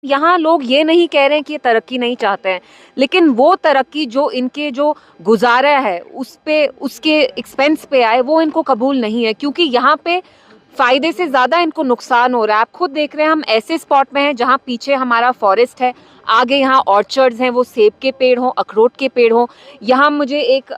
यहाँ लोग ये नहीं कह रहे हैं कि ये तरक्की नहीं चाहते हैं, लेकिन वो तरक्की जो इनके जो गुजारा है उस पे उसके एक्सपेंस पे आए वो इनको कबूल नहीं है, क्योंकि यहाँ पे फायदे से ज़्यादा इनको नुकसान हो रहा है। आप खुद देख रहे हैं, हम ऐसे स्पॉट में हैं जहाँ पीछे हमारा फॉरेस्ट है, आगे यहाँ ऑर्चर्ड्स हैं, वो सेब के पेड़ हों, अखरोट के पेड़ हों। यहाँ मुझे एक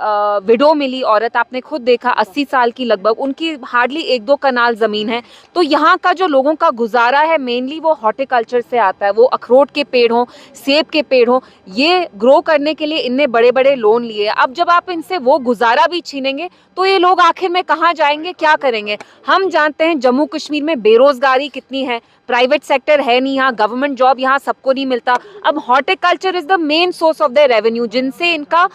विडो मिली औरत, आपने खुद देखा, 80 साल की लगभग, उनकी हार्डली 1-2 कनाल ज़मीन है। तो यहाँ का जो लोगों का गुजारा है मेनली वो हॉर्टिकल्चर से आता है। वो अखरोट के पेड़ हों, सेब के पेड़ हों, ये ग्रो करने के लिए इनने बड़े बड़े लोन लिए। अब जब आप इनसे वो गुजारा भी छीनेंगे तो ये लोग आखिर में कहाँ जाएंगे, क्या करेंगे? हम जानते हैं जम्मू कश्मीर में बेरोजगारी कितनी है, प्राइवेट सेक्टर है नहीं, यहाँ गवर्नमेंट जॉब यहाँ सबको नहीं मिलता। अब horticulture is the main source of the revenue, जिनसे इनका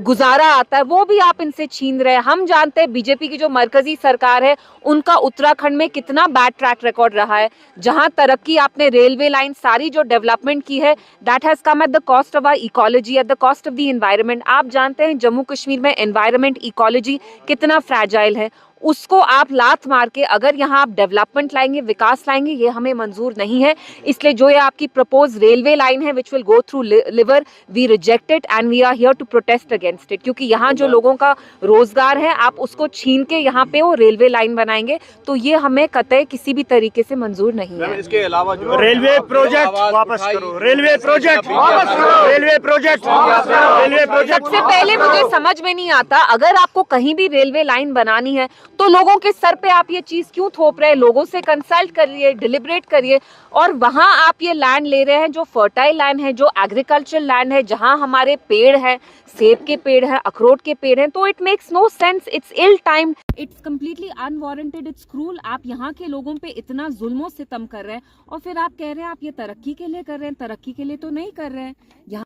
गुजारा आता है, वो भी आप इनसे छीन रहे हैं। हम जानते हैं बीजेपी की जो मरकजी सरकार है उनका उत्तराखंड में कितना बैड ट्रैक रिकॉर्ड रहा है। जहां तरक्की आपने रेलवे लाइन सारी जो डेवलपमेंट की है, that has come at the cost of our ecology, at the cost of the environment. आप जानते हैं जम्मू कश्मीर में एनवायरनमेंट इकोलॉजी कितना फ्रैजाइल है, उसको आप लात मार के अगर यहाँ आप डेवलपमेंट लाएंगे, विकास लाएंगे, ये हमें मंजूर नहीं है। इसलिए जो ये आपकी प्रपोज रेलवे लाइन है विच विल गो थ्रू लिवर, we reject it and we are here to protest against it, क्योंकि यहाँ जो लोगों का रोजगार है आप उसको छीन के यहाँ पे वो रेलवे लाइन बनाएंगे, तो ये हमें कतई किसी भी तरीके से मंजूर नहीं है। इसके अलावा जो रेलवे प्रोजेक्ट वापस करो, रेलवे प्रोजेक्ट वापस करो, रेलवे प्रोजेक्ट, रेलवे प्रोजेक्ट। सबसे पहले मुझे समझ में नहीं आता, अगर आपको कहीं भी रेलवे लाइन बनानी है तो लोगों के सर पे आप ये चीज क्यों थोप रहे हैं? लोगों से कंसल्ट करिए, डिलिब्रेट करिए, और वहां आप ये लैंड ले रहे हैं जो फर्टाइल लैंड है, जो एग्रीकल्चर लैंड है, जहां हमारे पेड़ है, सेब के पेड़ है, अखरोट के पेड़ हैं, तो it makes no sense, it's ill time, it's completely unwarranted, it's cruel. आप यहाँ के लोगों पे इतना जुल्मों सितम कर रहे हैं और फिर आप कह रहे हैं आप ये तरक्की के लिए कर रहे हैं। तरक्की के लिए तो नहीं कर रहे हैं। यहाँ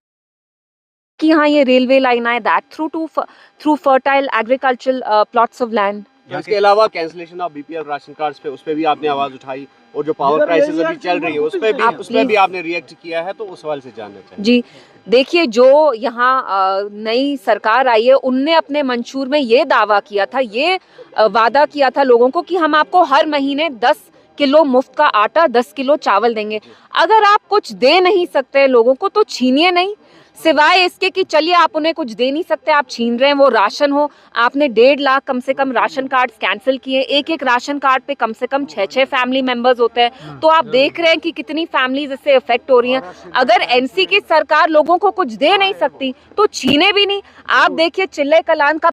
कि हाँ ये रेलवे लाइन आए, that through fertile agricultural plots of land. इसके अलावा cancellation of BPL ration cards पे, उस पे भी आपने आवाज उठाई, और जो पावर क्राइसिस अभी चल रही है उस पे भी आपने रिएक्ट किया है, तो उस सवाल से जानना चाहिए। जी देखिए, जो यहाँ नई सरकार आई है उनने अपने मंशूर में ये दावा किया था, ये वादा किया था लोगों को कि हम आपको हर महीने 10 किलो मुफ्त का आटा, 10 किलो चावल देंगे। अगर आप कुछ दे नहीं सकते लोगों को तो छीनिए नहीं, सिवाय इसके कि चलिए आप उन्हें कुछ दे नहीं सकते, आप छीन रहे हैं, वो राशन हो। आपने 1.5 लाख कम से कम राशन कार्ड कैंसिल किए, एक राशन कार्ड पे कम से कम 6 फैमिली मेंबर्स होते हैं, तो आप देख रहे हैं कि कितनी फैमिलीज इससे इफेक्ट हो रही हैं। अगर एनसी की सरकार लोगों को कुछ दे नहीं सकती तो छीने भी नहीं। आप देखिए चिल्ले कलान का